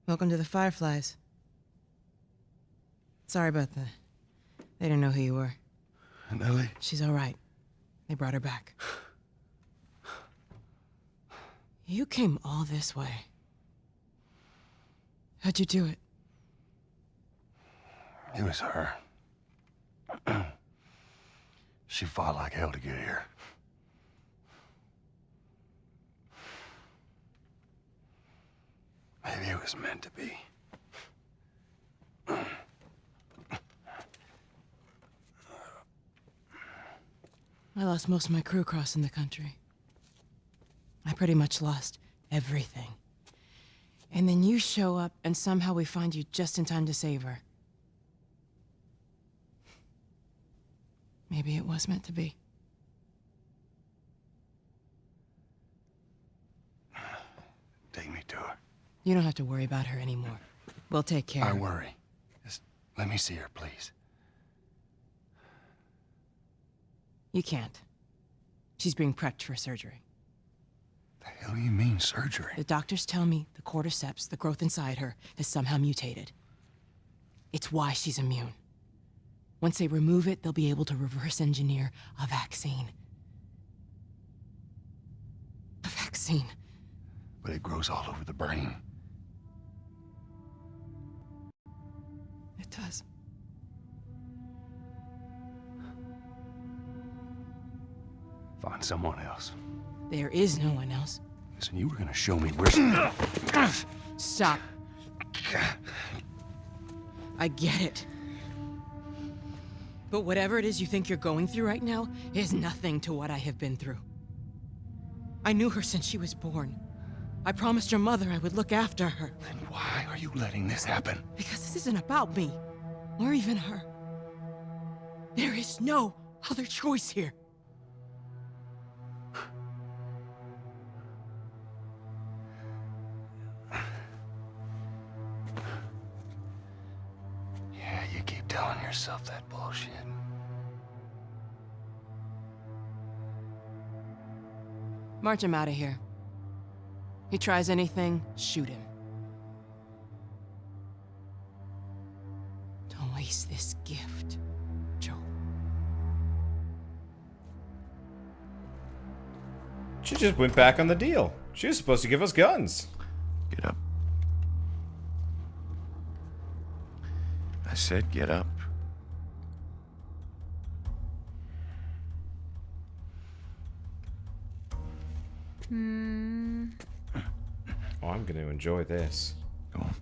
Welcome to the Fireflies. Sorry about that. They didn't know who you were. And Ellie? She's all right. They brought her back. You came all this way. How'd you do it? It was her. She fought like hell to get here. Maybe it was meant to be. I lost most of my crew crossing the country. I pretty much lost everything. And then you show up, and somehow we find you just in time to save her. Maybe it was meant to be. Take me to her. You don't have to worry about her anymore. We'll take care of her. I worry. Just let me see her, please. You can't. She's being prepped for surgery. The hell do you mean, surgery? The doctors tell me the cordyceps, the growth inside her, has somehow mutated. It's why she's immune. Once they remove it, they'll be able to reverse engineer a vaccine. A vaccine. But it grows all over the brain. It does. Find someone else. There is no one else. Listen, you were gonna show me where... Stop. I get it. But whatever it is you think you're going through right now is nothing to what I have been through. I knew her since she was born. I promised your mother I would look after her. Then why are you letting this happen? Because this isn't about me, or even her. There is no other choice here. Yeah, you keep telling yourself that bullshit. March him out of here. He tries anything, shoot him. Don't waste this gift, Joe. She just went back on the deal. She was supposed to give us guns. Get up. I said get up. Oh, I'm gonna enjoy this. Go on.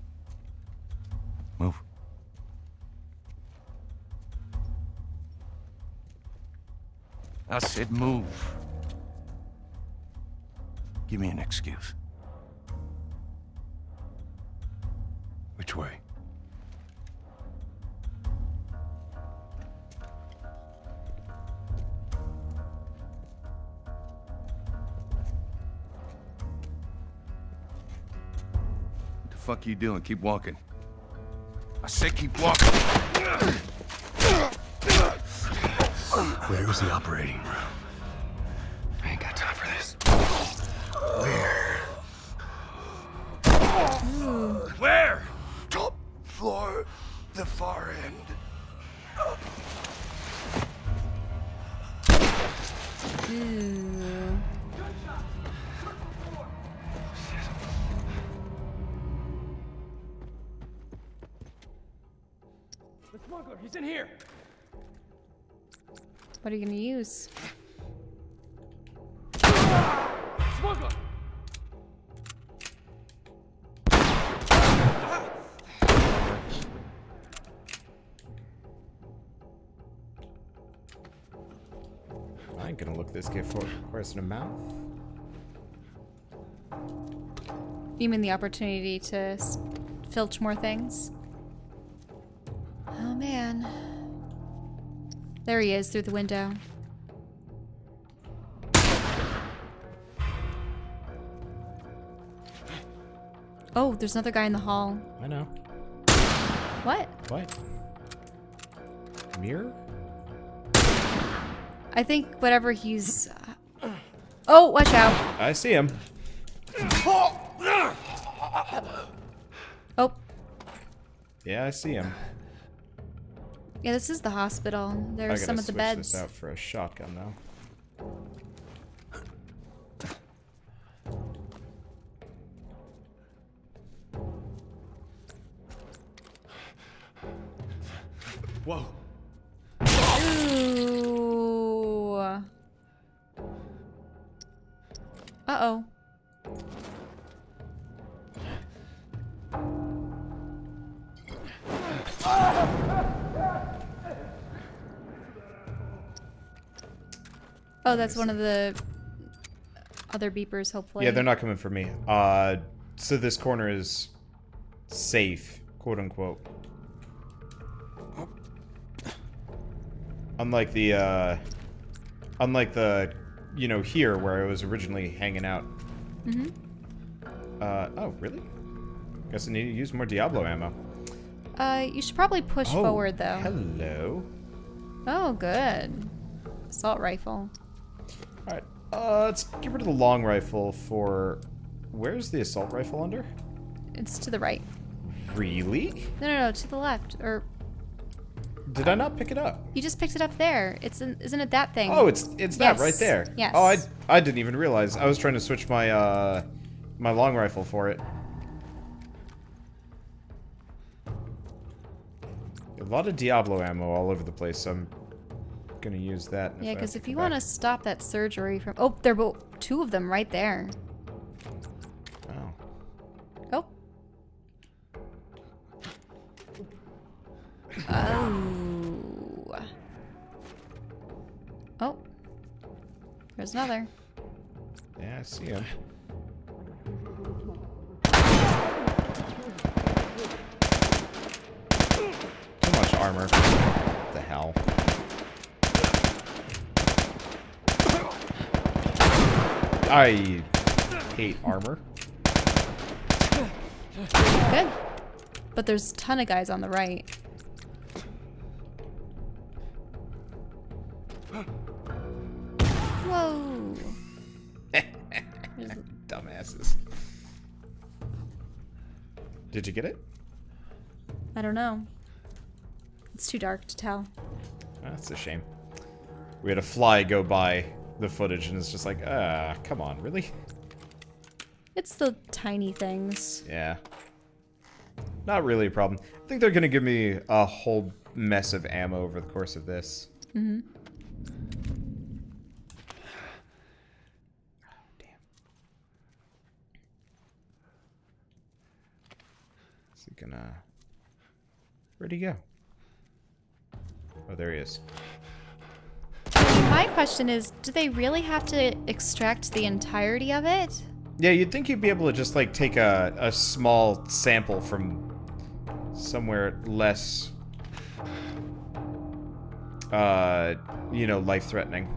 Move. I said move. Give me an excuse. Which way? What the fuck you doing? Keep walking. I said keep walking. Where was the operating room? I ain't got time for this. Where? Where? Top floor, the far end. The smuggler, he's in here. What are you gonna use? Smuggler! I ain't gonna look this kid for horse in the mouth. You mean the opportunity to filch more things? Oh man. There he is through the window. Oh, there's another guy in the hall. I know. What? What? Mirror? I think whatever he's... Oh, watch out. I see him. Oh, Yeah, I see him. Yeah, this is the hospital. I There's gotta some of the switch beds. this out for a shotgun, though. Whoa. Ooh. Uh-oh. Oh, that's one of the other beepers, hopefully. Yeah, they're not coming for me. So this corner is safe, quote unquote. Unlike the, you know, here where I was originally hanging out. Mm-hmm. Oh, really? Guess I need to use more Diablo ammo. You should probably push forward, though. Hello. Oh, good. Assault rifle. Alright, let's get rid of the long rifle for... Where's the assault rifle under? It's to the right. Really? No, to the left. Or Did I not pick it up? you just picked it up there. Isn't it that thing? Oh, it's that right Yes. there. Yes. Oh, I didn't even realize. I was trying to switch my my long rifle for it. A lot of Diablo ammo all over the place, so I'm gonna use that. Yeah, because if you want to stop that surgery from... Oh, there were two of them right there. Oh. Oh. Oh. Oh. There's another. Yeah, I see him. Too much armor. What the hell? I hate armor. Good. But there's a ton of guys on the right. Whoa. Dumbasses. Did you get it? I don't know. It's too dark to tell. That's a shame. We had a fly go by the footage and it's just like, come on, really? It's the tiny things. Yeah. Not really a problem. I think they're gonna give me a whole mess of ammo over the course of this. Mm-hmm. Damn. Is he gonna... Where'd he go? Oh, there he is. My question is, do they really have to extract the entirety of it? Yeah, you'd think you'd be able to just, like, take a small sample from somewhere less, you know, life-threatening.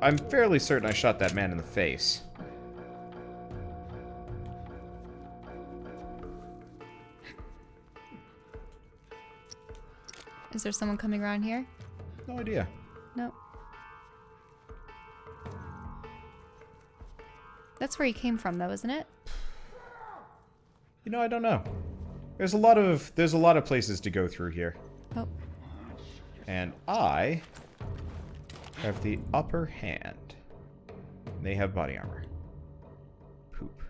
I'm fairly certain I shot that man in the face. Is there someone coming around here? No idea. Nope. That's where he came from, though, isn't it? You know, I don't know. There's a lot of places to go through here. Oh. And I have the upper hand. They have body armor. Poop.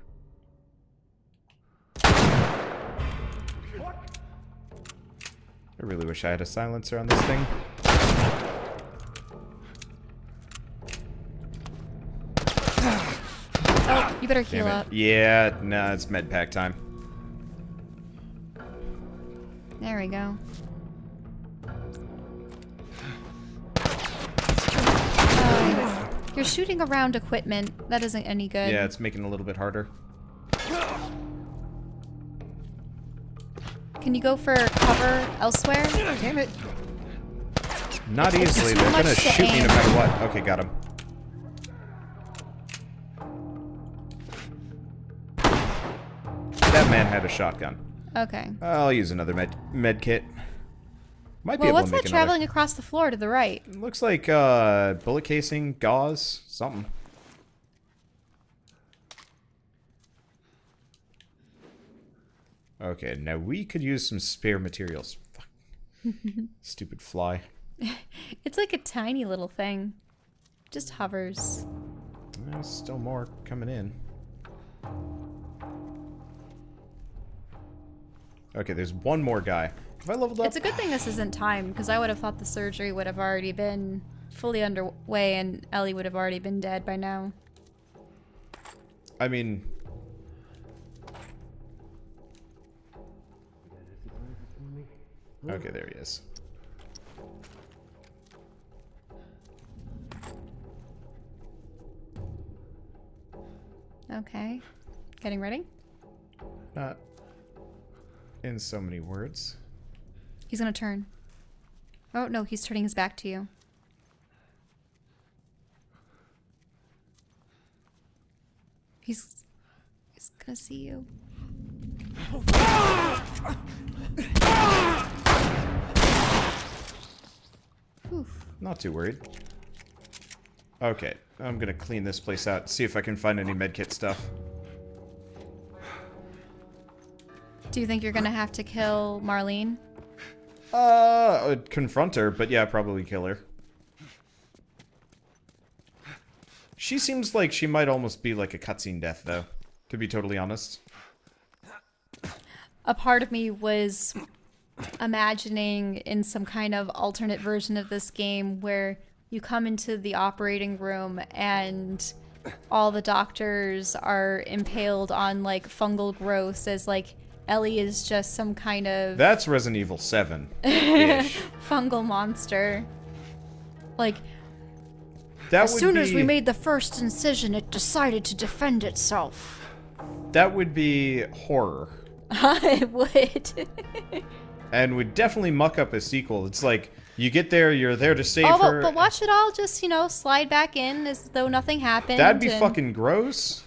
I really wish I had a silencer on this thing. Oh, you better heal Damn it. up. Yeah, nah, it's med pack time. There we go. You're shooting around equipment. That isn't any good. Yeah, it's making it a little bit harder. Can you go for cover elsewhere? Damn it. Not easily. too They're much gonna to shoot me aim. no matter what. Okay, got him. That man had a shotgun. Okay. I'll use another med kit. Might be Well, able what's to make that another. traveling across the floor to the right? Looks like bullet casing, gauze, something. Okay, now we could use some spare materials. Fuck. Stupid fly. It's like a tiny little thing. Just hovers. There's still more coming in. Okay, there's one more guy. Have I leveled up? It's a good thing this isn't timed, because I would have thought the surgery would have already been fully underway and Ellie would have already been dead by now. I mean... Okay, there he is. Okay. Getting ready? Not in so many words. He's gonna turn. Oh, no, he's turning his back to you. He's gonna see you. Oof. Not too worried. Okay, I'm gonna clean this place out, see if I can find any medkit stuff. Do you think you're gonna have to kill Marlene? I'd confront her, but yeah, probably kill her. She seems like she might almost be like a cutscene death, though, to be totally honest. A part of me was imagining in some kind of alternate version of this game where you come into the operating room and all the doctors are impaled on like fungal growths as like Ellie is just some kind of That's Resident Evil 7-ish. fungal monster. Like, That as would soon as we be- made the first incision, it decided to defend itself. That would be horror. I would. And would definitely muck up a sequel. It's like, you get there, you're there to save Oh, her. but watch it all just, you know, slide back in as though nothing happened. That'd be and- fucking gross.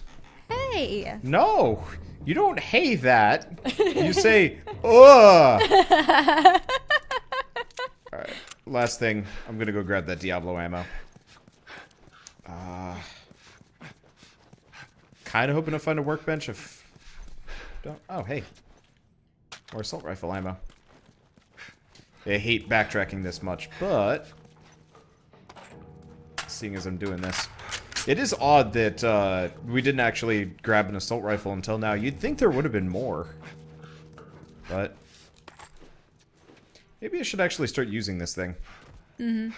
Hey. No, you don't hey that. You say, ugh. Alright, last thing. I'm gonna go grab that Diablo ammo. Kinda hoping to find a workbench if... Don't... Oh, hey. More assault rifle ammo. I hate backtracking this much, but... Seeing as I'm doing this... It is odd that we didn't actually grab an assault rifle until now. You'd think there would have been more. But... Maybe I should actually start using this thing. Mm-hmm.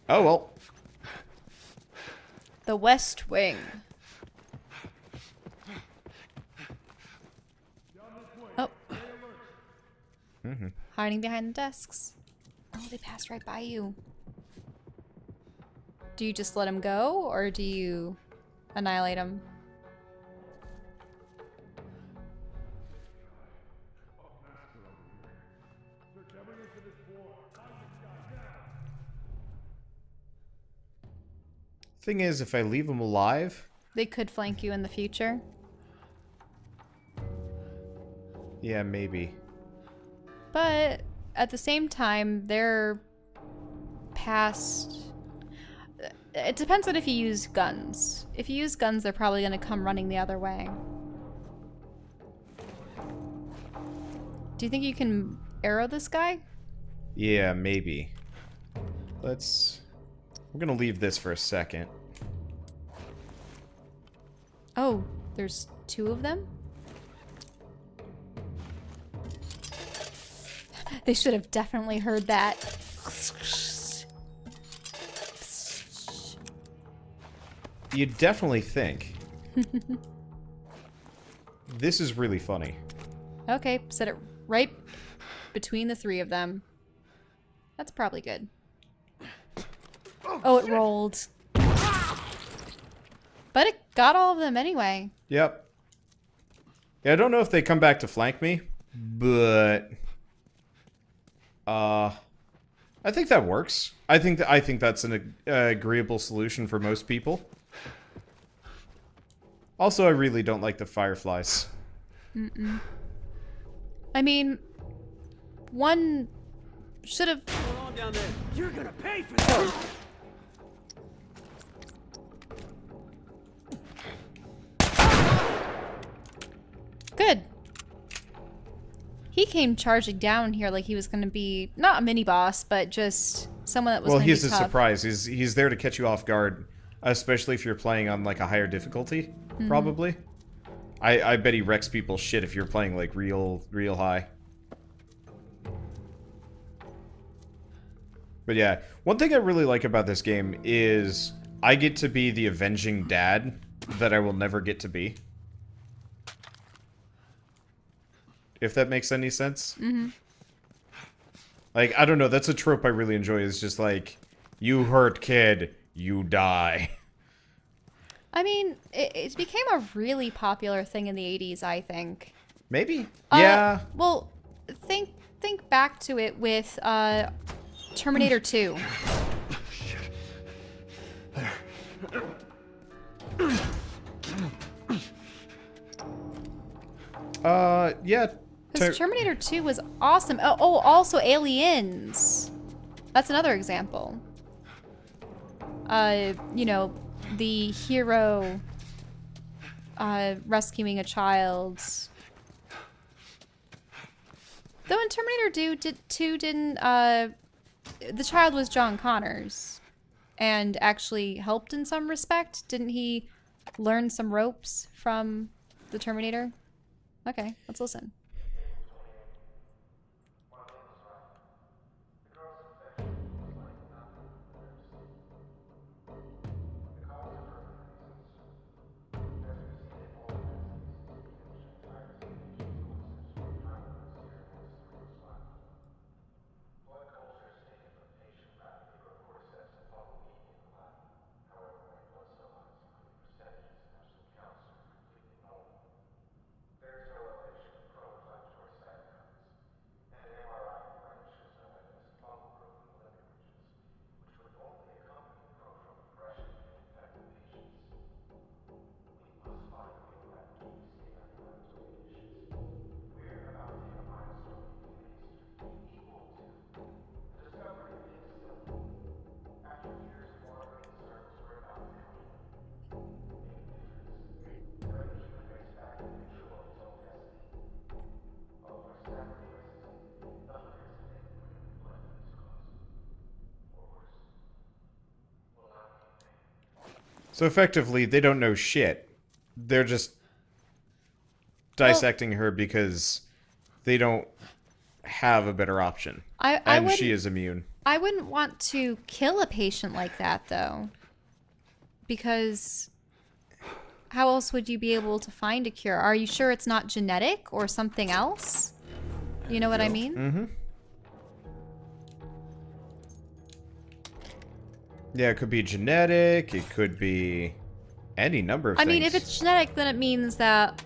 Oh, well. The West Wing. Oh. Hiding behind the desks. Oh, they passed right by you. Do you just let him go, or do you annihilate him? Thing is, if I leave him alive... They could flank you in the future. Yeah, maybe. But at the same time, they're past... It depends on if you use guns. If you use guns, they're probably going to come running the other way. Do you think you can arrow this guy? Yeah, maybe. Let's... We're gonna leave this for a second. Oh, there's two of them? They should have definitely heard that. You'd definitely think. This is really funny. Okay, set it right between the three of them. That's probably good. Oh, it rolled. But it got all of them anyway. Yep. Yeah, I don't know if they come back to flank me, but... I think that works. I think that's an agreeable solution for most people. Also, I really don't like the fireflies. I mean, one should have... Hold on down there. You're gonna pay for this. Good. He came charging down here like he was going to be not a mini boss, but just someone that was. Well, gonna he's be a tough. surprise. He's there to catch you off guard, especially if you're playing on like a higher difficulty. Probably. I bet he wrecks people's shit if you're playing like real high. But yeah, one thing I really like about this game is I get to be the avenging dad that I will never get to be. If that makes any sense. Mm-hmm. Like, I don't know, that's a trope I really enjoy. It's just like, you hurt kid, you die. I mean, it became a really popular thing in the 80s, I think. Maybe? Yeah. Well, think back to it with Terminator 2. Yeah. Because Terminator 2 was awesome. Oh, also Aliens. That's another example. You know, the hero rescuing a child. Though in Terminator 2 didn't, the child was John Connors and actually helped in some respect. Didn't he learn some ropes from the Terminator? Okay, let's listen. So effectively, they don't know shit. They're just dissecting her because they don't have a better option. And she is immune. I wouldn't want to kill a patient like that, though. Because how else would you be able to find a cure? Are you sure it's not genetic or something else? You know what I mean? Mm-hmm. Yeah, it could be genetic. It could be any number of things. I mean, if it's genetic, then it means that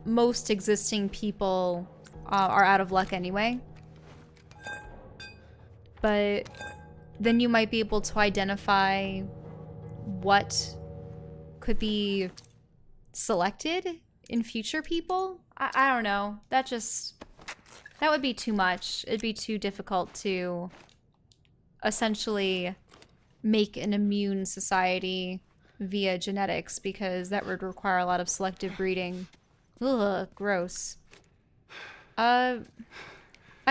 most existing people are out of luck anyway. But then you might be able to identify what could be selected in future people. I don't know. That would be too much. It'd be too difficult to essentially make an immune society via genetics, because that would require a lot of selective breeding. Ugh, gross. I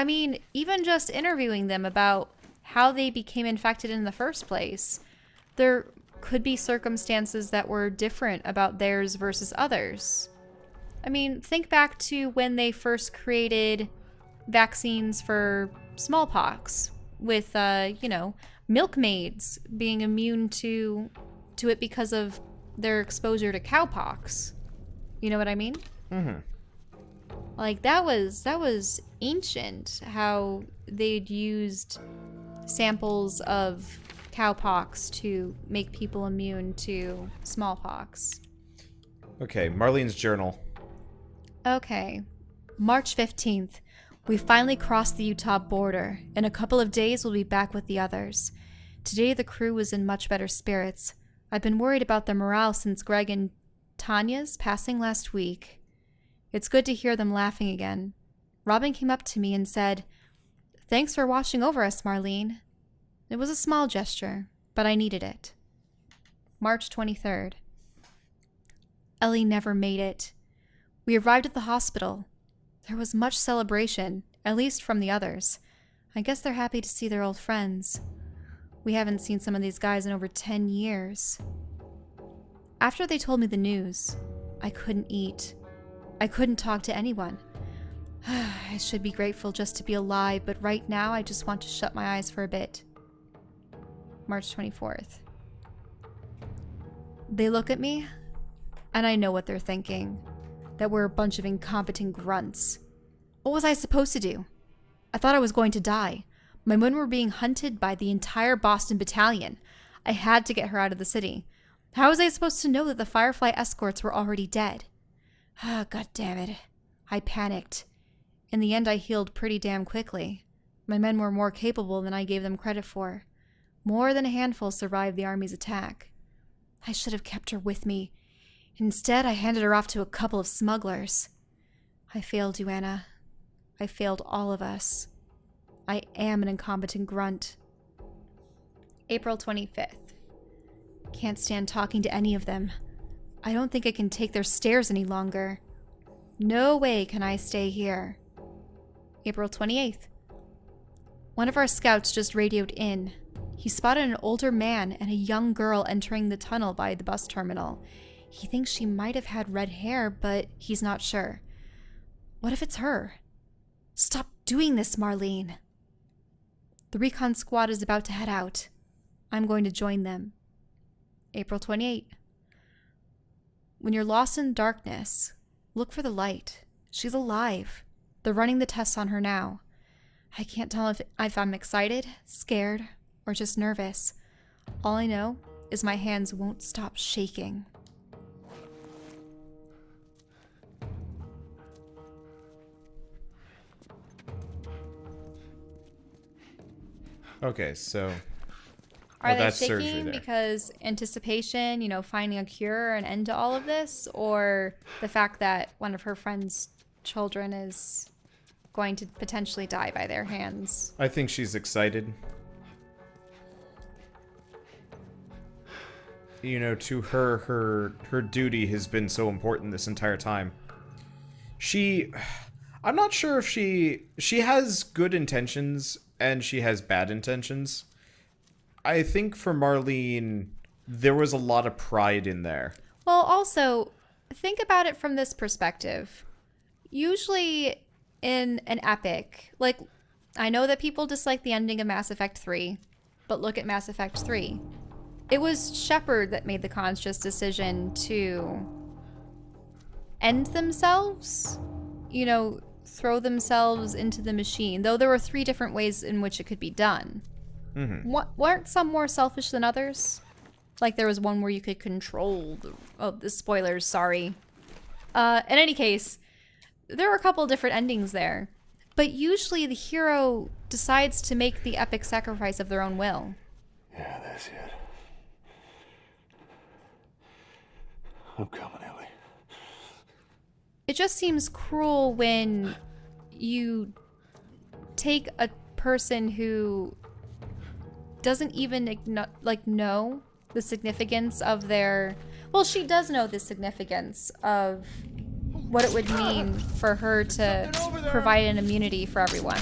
mean, even just interviewing them about how they became infected in the first place, there could be circumstances that were different about theirs versus others. I mean, think back to when they first created vaccines for smallpox with, you know, milkmaids being immune to it because of their exposure to cowpox. You know what I mean? Mm-hmm. Like, that was ancient, how they'd used samples of cowpox to make people immune to smallpox. Okay, Marlene's journal. Okay. March 15th. We finally crossed the Utah border. In a couple of days, we'll be back with the others. Today, the crew was in much better spirits. I've been worried about their morale since Greg and Tanya's passing last week. It's good to hear them laughing again. Robin came up to me and said, "Thanks for watching over us, Marlene." It was a small gesture, but I needed it. March 23rd. Ellie never made it. We arrived at the hospital. There was much celebration, at least from the others. I guess they're happy to see their old friends. We haven't seen some of these guys in over 10 years. After they told me the news, I couldn't eat. I couldn't talk to anyone. I should be grateful just to be alive, but right now I just want to shut my eyes for a bit. March 24th. They look at me, and I know what they're thinking. That we're a bunch of incompetent grunts. What was I supposed to do? I thought I was going to die. My men were being hunted by the entire Boston battalion. I had to get her out of the city. How was I supposed to know that the Firefly escorts were already dead? Ah, God damn it. I panicked. In the end, I healed pretty damn quickly. My men were more capable than I gave them credit for. More than a handful survived the army's attack. I should have kept her with me. Instead, I handed her off to a couple of smugglers. I failed you, Anna. I failed all of us. I am an incompetent grunt. April 25th. Can't stand talking to any of them. I don't think I can take their stares any longer. No way can I stay here. April 28th. One of our scouts just radioed in. He spotted an older man and a young girl entering the tunnel by the bus terminal. He thinks she might have had red hair, but he's not sure. What if it's her? Stop doing this, Marlene. The recon squad is about to head out. I'm going to join them. April 28th. When you're lost in darkness, look for the light. She's alive. They're running the tests on her now. I can't tell if I'm excited, scared, or just nervous. All I know is my hands won't stop shaking. Okay, so... Are they that's surgery shaking there. because anticipation, you know, finding a cure or an end to all of this? Or the fact that one of her friend's children is going to potentially die by their hands? I think she's excited. You know, to her duty has been so important this entire time. I'm not sure if she has good intentions and she has bad intentions. I think for Marlene, there was a lot of pride in there. Well, also, think about it from this perspective. Usually in an epic, like, I know that people dislike the ending of Mass Effect 3, but look at Mass Effect 3. It was Shepard that made the conscious decision to end themselves, you know, throw themselves into the machine, though there were 3 different ways in which it could be done. Mm-hmm. Weren't some more selfish than others? Like there was one where you could control the spoilers, sorry. In any case, there were a couple different endings there. But usually the hero decides to make the epic sacrifice of their own will. Yeah, that's it. I'm coming, Ellie. It just seems cruel when you take a person who doesn't even know the significance of their... Well, she does know the significance of what it would mean for her to provide an immunity for everyone.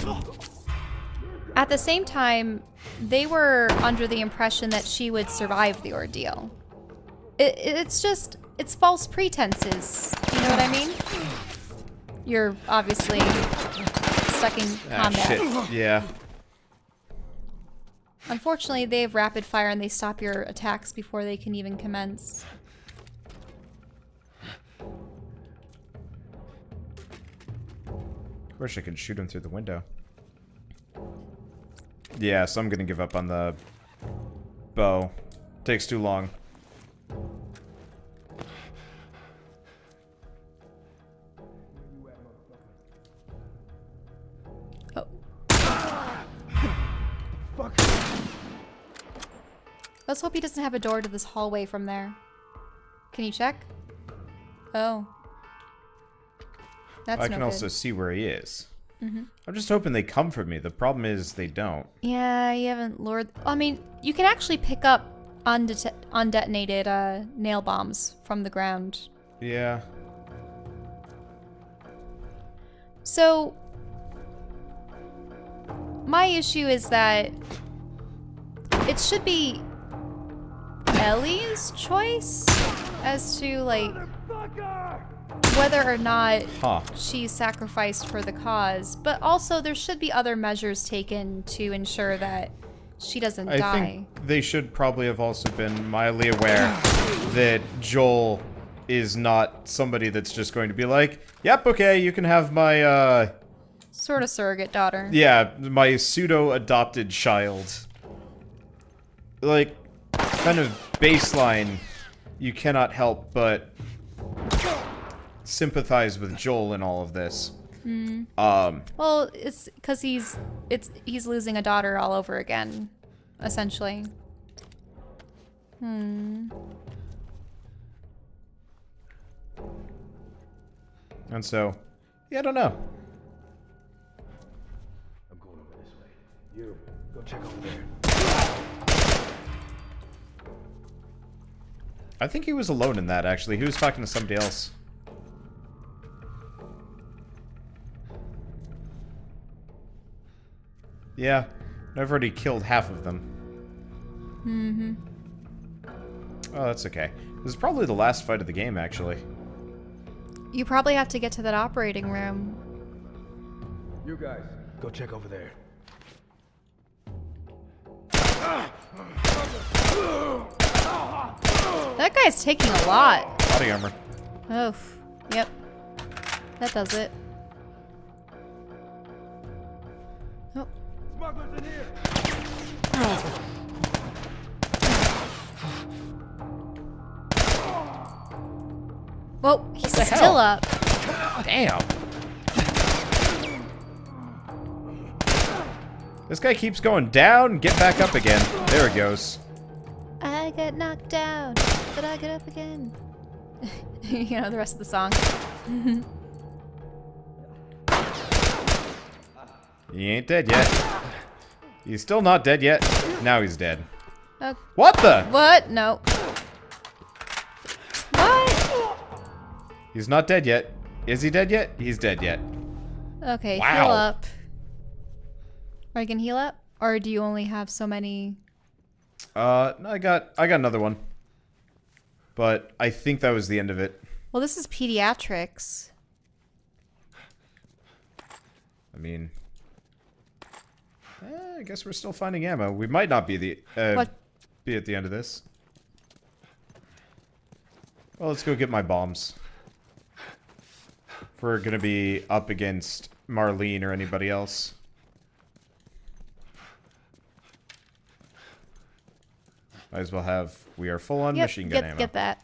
At the same time, they were under the impression that she would survive the ordeal. It's false pretenses. You know what I mean? You're obviously stuck in combat. Shit. Yeah. Unfortunately, they have rapid fire and they stop your attacks before they can even commence. Of course I could shoot him through the window. Yeah, so I'm gonna give up on the bow. Takes too long. Oh. Fuck. Let's hope he doesn't have a door to this hallway from there. Can you check? Oh. That's I no can good. also see where he is. Mm-hmm. I'm just hoping they come for me. The problem is they don't. Yeah, you haven't lured... I mean, you can actually pick up undetonated nail bombs from the ground. Yeah. So, my issue is that it should be Ellie's choice as to, like, whether or not she's sacrificed for the cause, but also there should be other measures taken to ensure that she doesn't die. I think they should probably have also been mildly aware that Joel is not somebody that's just going to be like, yep, okay, you can have my, sort of surrogate daughter. yeah, my pseudo-adopted child. Like, kind of baseline, you cannot help but sympathize with Joel in all of this. Well, it's because he's losing a daughter all over again, essentially. And so, yeah, I don't know. I'm going over this way. You, go check over there. I think he was alone in that, actually. He was talking to somebody else. Yeah, I've already killed half of them. Oh, that's okay. This is probably the last fight of the game, actually. You probably have to get to that operating room. You guys, go check over there. That guy's taking a lot. Body armor. Oh, yep. That does it. Oh. Smugglers in here! Whoa, he's still up. Damn. This guy keeps going down, get back up again. There it goes. I got knocked down, but I get up again. You know the rest of the song. He ain't dead yet. He's still not dead yet. Now he's dead. What? What the? What? No. What? He's not dead yet. Is he dead yet? He's dead yet. Okay, Wow. heal up. Are you gonna heal up? Or do you only have so many? No, I got another one. But I think that was the end of it. Well, this is pediatrics. I mean, I guess we're still finding ammo. We might not be be at the end of this. Well, let's go get my bombs. If we're gonna be up against Marlene or anybody else. Might as well have. We are full on machine gun ammo. Get that.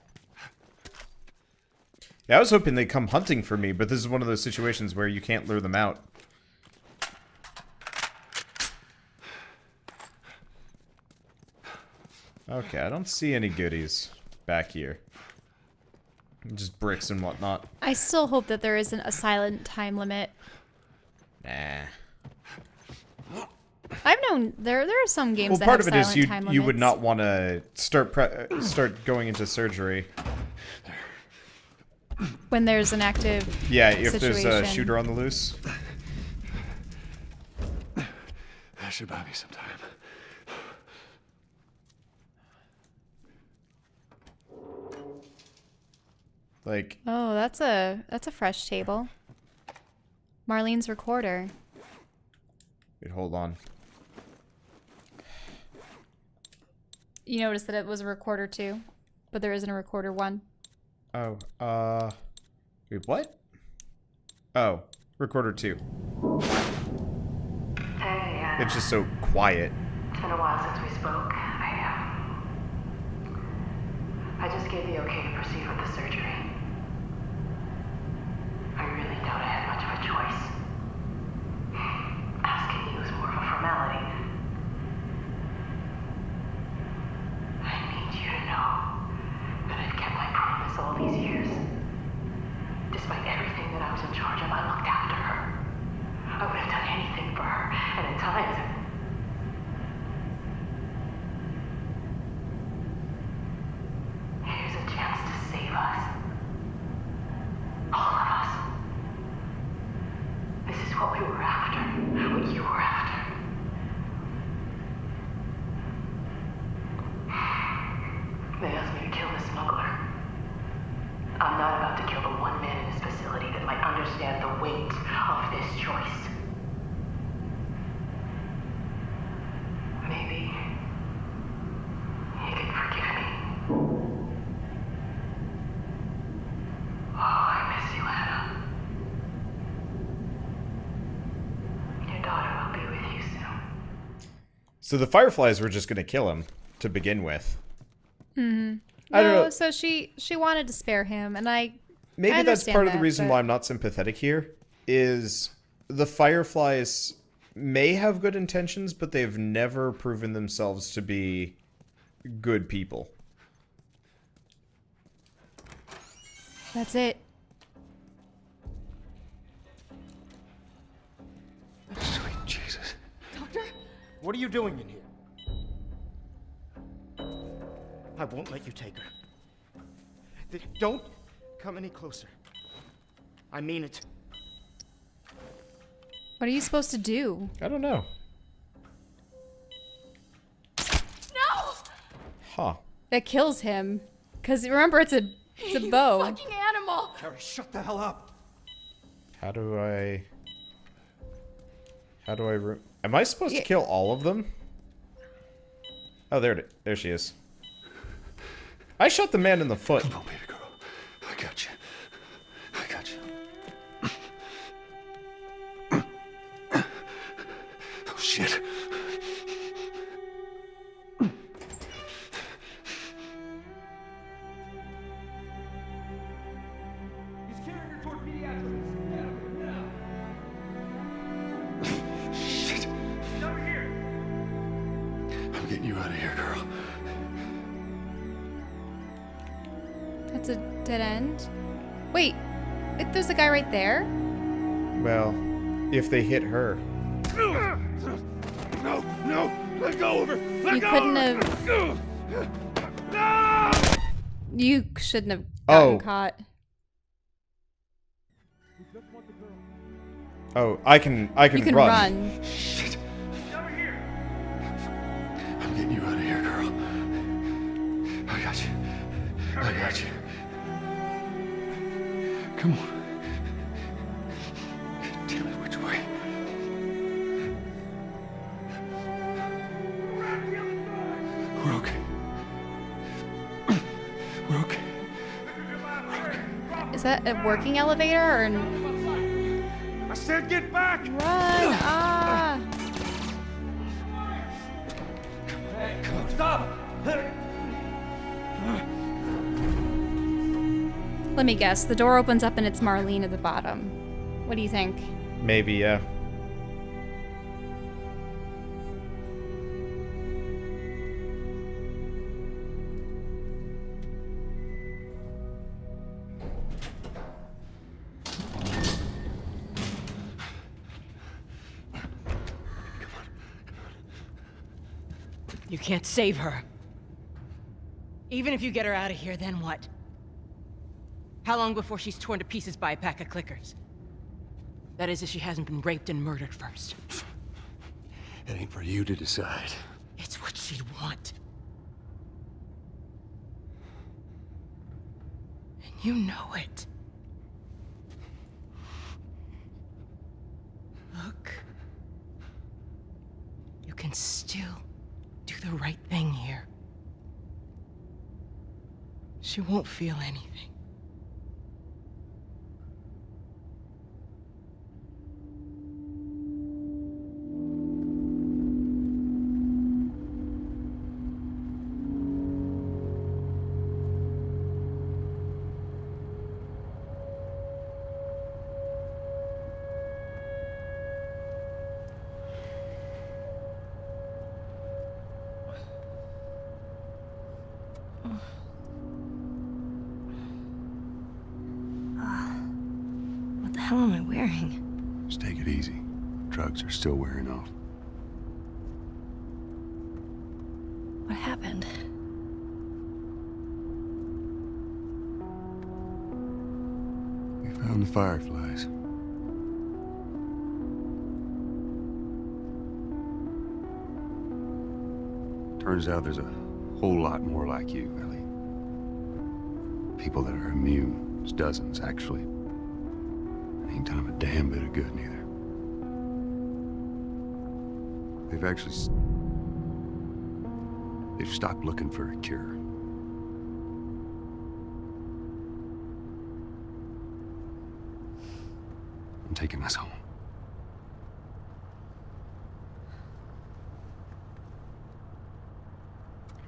Yeah, I was hoping they'd come hunting for me, but this is one of those situations where you can't lure them out. Okay, I don't see any goodies back here. Just bricks and whatnot. I still hope that there isn't a silent time limit. Nah. I've known there are some games Well, that part have of it is silent time limits. you would not want to start going into surgery. When there's an active Yeah, if there's a situation. shooter on the loose. That should buy me some time. Like, Oh, that's a fresh table. Marlene's recorder. wait, hold on. You noticed that it was a recorder 2, but there isn't a recorder 1. Oh, wait, what? Oh, recorder 2. Hey, It's just so quiet. it's been a while since we spoke. I just gave the okay to proceed with the surgery. I really doubt I had much of a choice. Asking you was more of a formality. I need you to know that I've kept my promise all these years. Despite everything that I was in charge of, I looked after her. I would have done anything for her, and at times, here's a chance to save us. So the Fireflies were just going to kill him to begin with. Mm-hmm. I don't know. So she wanted to spare him, and Maybe that's part of the that, reason but- why I'm not sympathetic here, is the Fireflies may have good intentions, but they've never proven themselves to be good people. That's it. Sweet Jesus. What are you doing in here? I won't let you take her. Don't come any closer. I mean it. What are you supposed to do? I don't know. No! Huh. That kills him. Because remember, it's a bow. Fucking animal! Carrie, shut the hell up. How do I... Am I supposed to kill all of them? Oh, there she is. I shot the man in the foot. Come on, baby girl. I got you. I got you. Oh, shit. He's carrying her toward pediatrics. Get him now. Shit. He's over here. I'm getting you out of here, girl. That's a dead end. Wait, there's a guy right there? Well, if they hit her. No, no. Let go of her. You couldn't have... You shouldn't have gotten caught. Oh, I can You can run. Shit. I'm getting you out of here, girl. I got you. I got you. Come on. Damn it, which way? We're okay. We're okay. Is that a working elevator or an... I said get back! Run! Ah! Stop! Let me guess. The door opens up and it's Marlene at the bottom. What do you think? Maybe, yeah. You can't save her. Even if you get her out of here, then what? How long before she's torn to pieces by a pack of clickers? That is, if she hasn't been raped and murdered first. It ain't for you to decide. It's what she'd want. And you know it. Look. You can still do the right thing here. She won't feel anything. What the hell am I wearing? Just take it easy. Drugs are still wearing off. What happened? We found the Fireflies. Turns out there's a whole lot more like you, Ellie. People that are immune. There's dozens, actually. Ain't done them a damn bit of good, neither. They've stopped looking for a cure. I'm taking us home.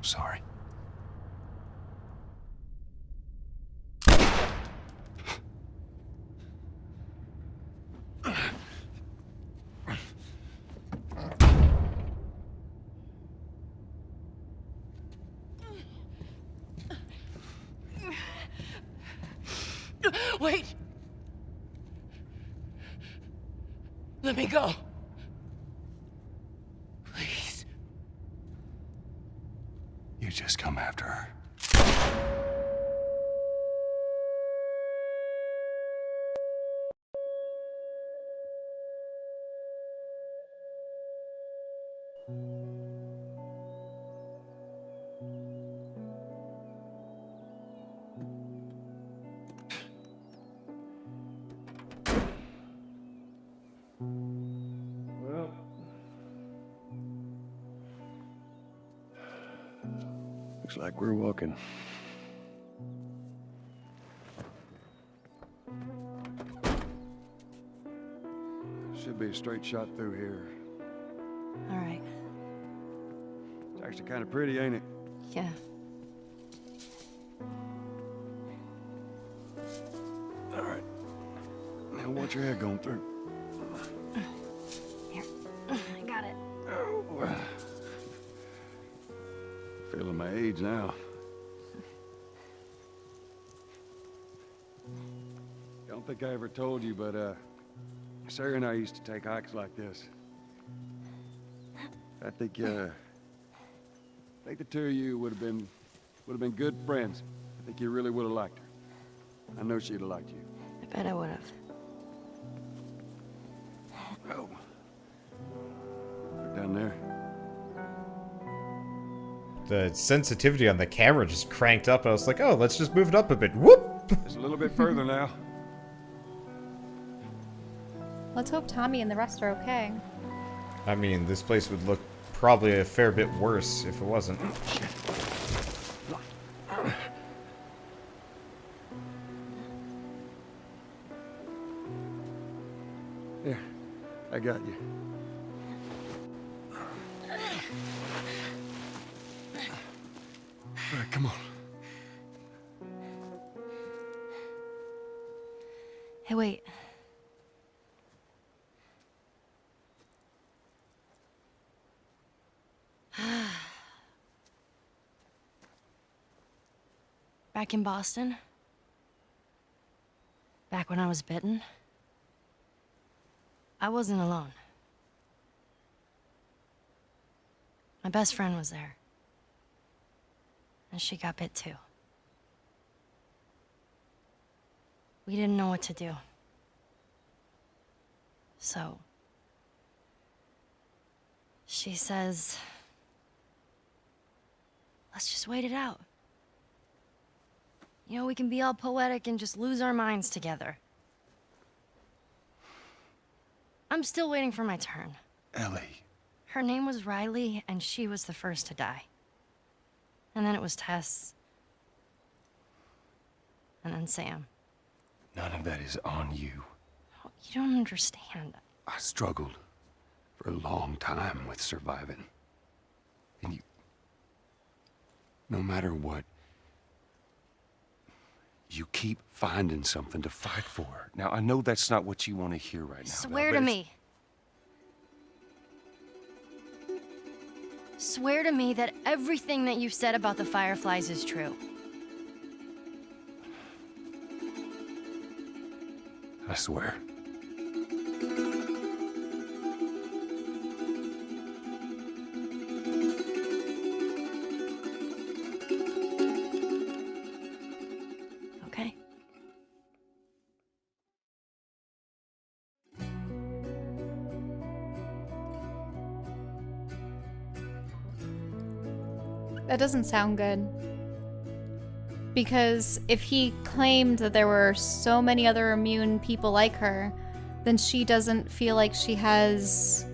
Sorry. Wait! Let me go. Please. You just come after her. Well, Looks like we're walking. Should be a straight shot through here. All right. It's actually kind of pretty, ain't it? Yeah. All right. Now watch your head going through. Here. I got it. Oh. Feeling my age now. Don't think I ever told you, but Sarah and I used to take hikes like this. I think the two of you would have been good friends. I think you really would have liked her. I know she'd have liked you. I bet I would have. Oh. Look down there. The sensitivity on the camera just cranked up. I was like, oh, let's just move it up a bit. Whoop! It's a little bit further now. Let's hope Tommy and the rest are okay. I mean, this place would look probably a fair bit worse if it wasn't. Here, I got you. All right, come on. Hey, wait. Back in Boston? Back when I was bitten? I wasn't alone. My best friend was there. And she got bit too. We didn't know what to do. So... she says... let's just wait it out. You know, we can be all poetic and just lose our minds together. I'm still waiting for my turn. Ellie. Her name was Riley, and she was the first to die. And then it was Tess. And then Sam. None of that is on you. Oh, you don't understand. I struggled for a long time with surviving. And you... no matter what, you keep finding something to fight for. Now, I know that's not what you want to hear right now. Swear to me. Swear to me that everything that you've said about the Fireflies is true. I swear. Okay. That doesn't sound good. Because if he claimed that there were so many other immune people like her, then she doesn't feel like she has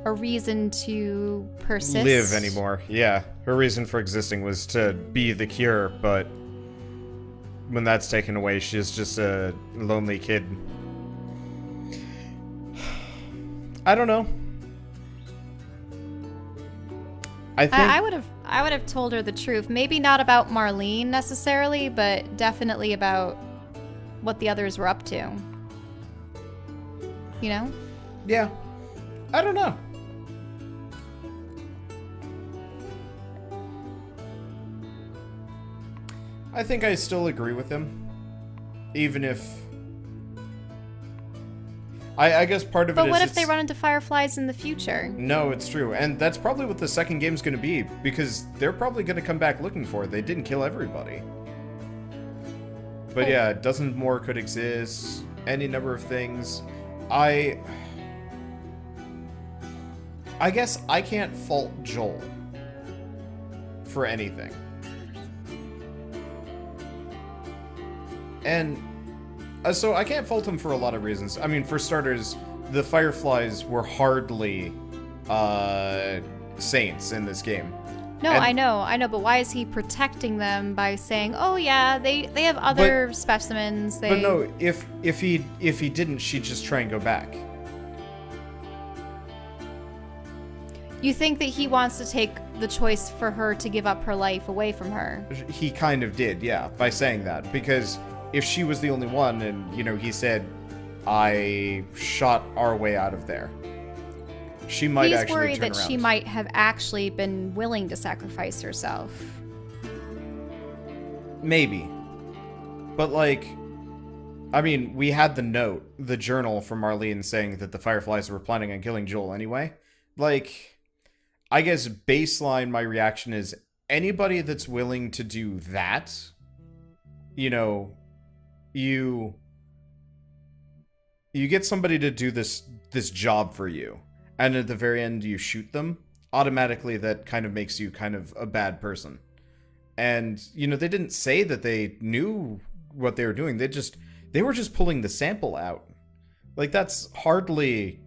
a reason to persist. Live anymore. Yeah. Her reason for existing was to be the cure, but when that's taken away, she's just a lonely kid. I don't know. I think I would have told her the truth. Maybe not about Marlene necessarily, but definitely about what the others were up to. You know? Yeah. I don't know. I think I still agree with him. Even if... I guess part of it is... But what if they run into fireflies in the future? No, it's true. And that's probably what the second game's going to be, because they're probably going to come back looking for it. They didn't kill everybody. But yeah, dozens more could exist. Any number of things. I guess I can't fault Joel for anything. And so I can't fault him for a lot of reasons. I mean, for starters, the Fireflies were hardly saints in this game. No, And- I know, but why is he protecting them by saying, "Oh yeah, they have other specimens." But no, if he didn't, she'd just try and go back. You think that he wants to take the choice for her to give up her life away from her? He kind of did, yeah, by saying that. Because if she was the only one, and, you know, he said, I shot our way out of there, she might He's actually worried turn that around. she might have actually been willing to sacrifice herself. Maybe. But, like, I mean, we had the note, the journal from Marlene saying that the Fireflies were planning on killing Joel anyway. Like, I guess baseline my reaction is anybody that's willing to do that, you know, you get somebody to do this job for you, and at the very end you shoot them, automatically that kind of makes you kind of a bad person. And, you know, they didn't say that they knew what they were doing. They were just pulling the sample out. Like, that's hardly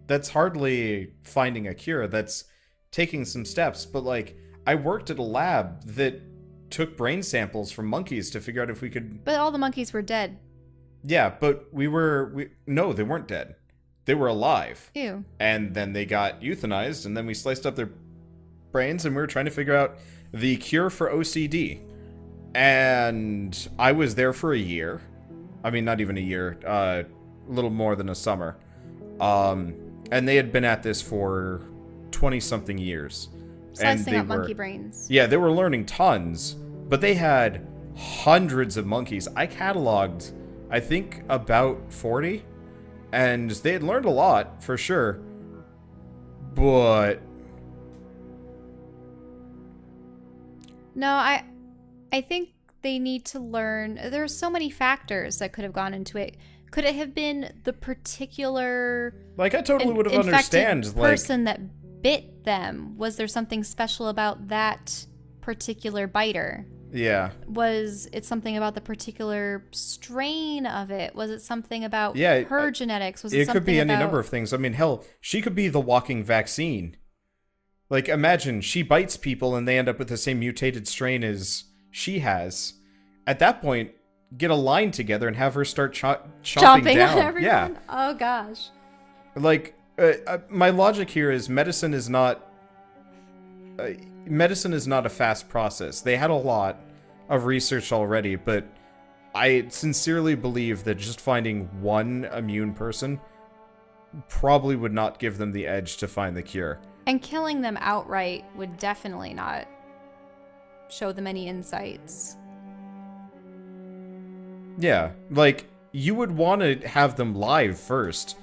finding a cure. That's taking some steps. But, like, I worked at a lab that took brain samples from monkeys to figure out if we could... But all the monkeys were dead. Yeah, but no, they weren't dead. They were alive. Ew. And then they got euthanized, and then we sliced up their brains, and we were trying to figure out the cure for OCD. And I was there for a year. I mean, not even a year. A little more than a summer. And they had been at this for 20-something years. Slicing up monkey brains. Yeah, they were learning tons, but they had hundreds of monkeys. I cataloged, I think, about 40, and they had learned a lot, for sure. But... No, I think they need to learn. There are so many factors that could have gone into it. Could it have been the particular... Like, I totally would have infected understand, person that bit them? Was there something special about that particular biter? Yeah. Was it something about the particular strain of it? Was it something about Yeah, her genetics? Was it It something could be any about... number of things. I mean, hell, she could be the walking vaccine. Like, imagine, she bites people and they end up with the same mutated strain as she has. At that point, get a line together and have her start chomping down. on everyone? Yeah. Oh, gosh. Like, my logic here is medicine is not a fast process. They had a lot of research already, but I sincerely believe that just finding one immune person probably would not give them the edge to find the cure. And killing them outright would definitely not show them any insights. Yeah, like, you would want to have them live first.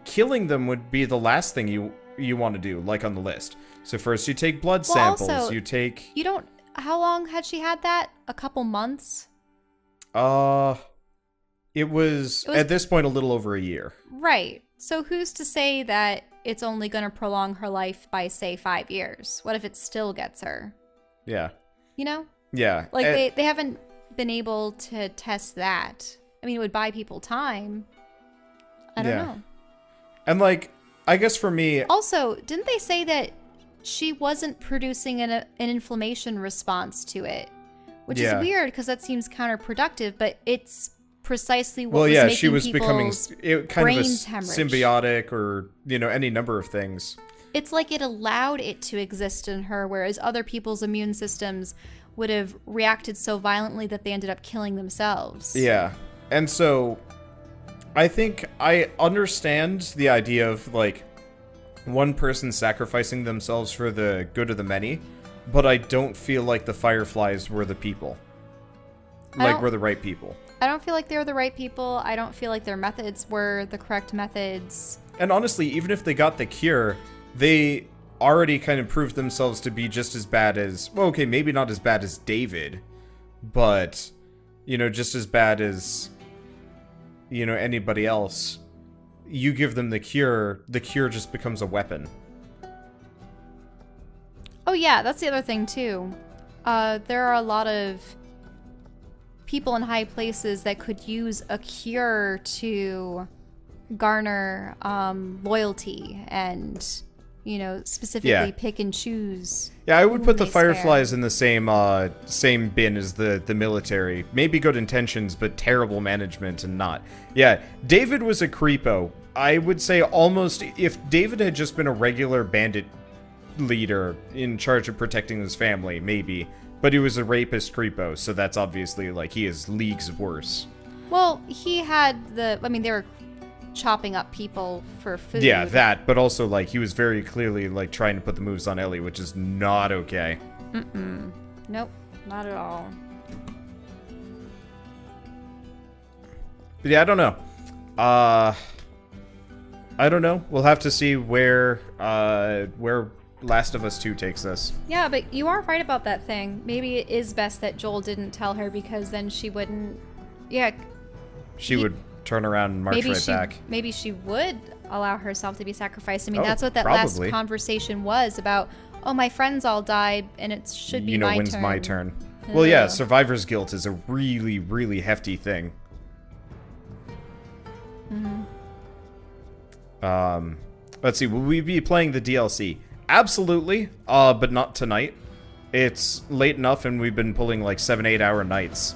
Killing them would be the last thing you want to do, like on the list. So first you take blood samples, also, you take... You don't... How long had she had that? A couple months? It was at this point a little over a year. Right. So who's to say that it's only going to prolong her life by, say, 5 years? What if it still gets her? Yeah. You know? Yeah. Like, they haven't been able to test that. I mean, it would buy people time. I don't know. And, like, I guess for me... Also, didn't they say that she wasn't producing an inflammation response to it? Which is weird, because that seems counterproductive, but it's precisely what was making she was becoming people's kind of a brains hemorrhage. symbiotic, or, you know, any number of things. it's like it allowed it to exist in her, whereas other people's immune systems would have reacted so violently that they ended up killing themselves. Yeah. And so I think I understand the idea of, like, one person sacrificing themselves for the good of the many, but I don't feel like the Fireflies were the people. Like, were the right people. I don't feel like they were the right people. I don't feel like their methods were the correct methods. And honestly, even if they got the cure, they already kind of proved themselves to be just as bad as, well, okay, maybe not as bad as David, but, you know, just as bad as, you know, anybody else. You give them the cure just becomes a weapon. Oh yeah, that's the other thing too. There are a lot of people in high places that could use a cure to garner loyalty and, you know, specifically pick and choose. Yeah, I would put the they spare. Fireflies in the same bin as the military. Maybe good intentions, but terrible management and not. Yeah, David was a creepo. I would say almost, if David had just been a regular bandit leader in charge of protecting his family, maybe. But he was a rapist creepo, so that's obviously, like, he is leagues worse. Well, he had I mean, they were chopping up people for food. Yeah, that, but also, like, he was very clearly, like, trying to put the moves on Ellie, which is not okay. Nope, not at all. But yeah, I don't know. I don't know. We'll have to see where Last of Us 2 takes us. Yeah, but you are right about that thing. Maybe it is best that Joel didn't tell her, because then she wouldn't... Yeah. She would turn around and march right back. Maybe she would allow herself to be sacrificed. I mean, Oh, that's what that probably. last conversation was about. Oh, my friends all died, and it should be You know, my when's turn. my turn? Well, yeah, Ugh. survivor's guilt is a really, really hefty thing. Let's see, will we be playing the DLC? Absolutely, but not tonight. It's late enough and we've been pulling like 7-8 hour nights.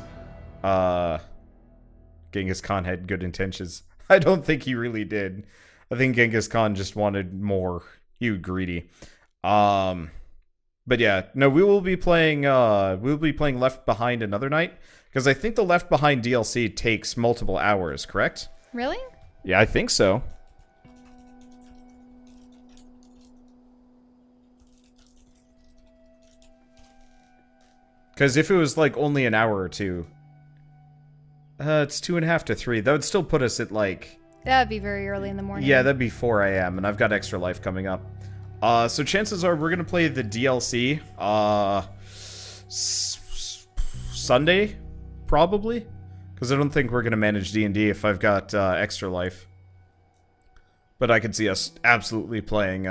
Genghis Khan had good intentions. I don't think he really did. I think Genghis Khan just wanted more. He was greedy. But yeah, no, we will be playing Left Behind another night, because I think the Left Behind DLC takes multiple hours, correct? Really? Yeah, I think so. Because if it was like only an hour or two, it's 2.5 to 3. That would still put us at like... That would be very early in the morning. Yeah, that'd be 4 a.m. and I've got Extra Life coming up. So chances are we're gonna play the DLC Sunday, probably, because I don't think we're gonna manage D&D if I've got Extra Life. But I could see us absolutely playing.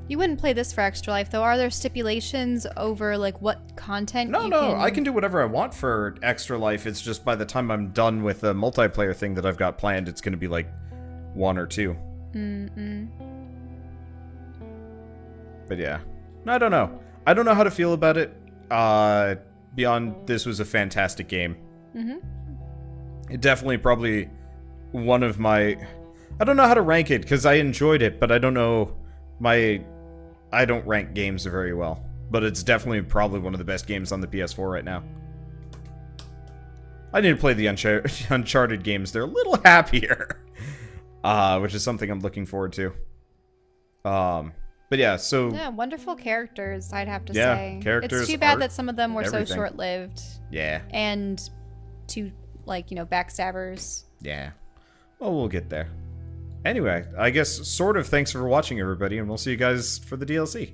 You wouldn't play this for Extra Life, though. Are there stipulations over, like, what content No, you no, can... I can do whatever I want for Extra Life. It's just by the time I'm done with the multiplayer thing that I've got planned, it's gonna be like 1 or 2. But yeah. No, I don't know. I don't know how to feel about it. Beyond this was a fantastic game. It definitely probably one of my... I don't know how to rank it, because I enjoyed it, but I don't know I don't rank games very well. But it's definitely probably one of the best games on the PS4 right now. I need to play the Uncharted games. They're a little happier. Which is something I'm looking forward to. But yeah, so... Yeah, wonderful characters, I'd have to Yeah, say. characters, It's too bad art, that some of them were so everything. short-lived. Yeah. And too, like, you know, backstabbers. Yeah. Well, we'll get there. Anyway, I guess sort of thanks for watching, everybody, and we'll see you guys for the DLC.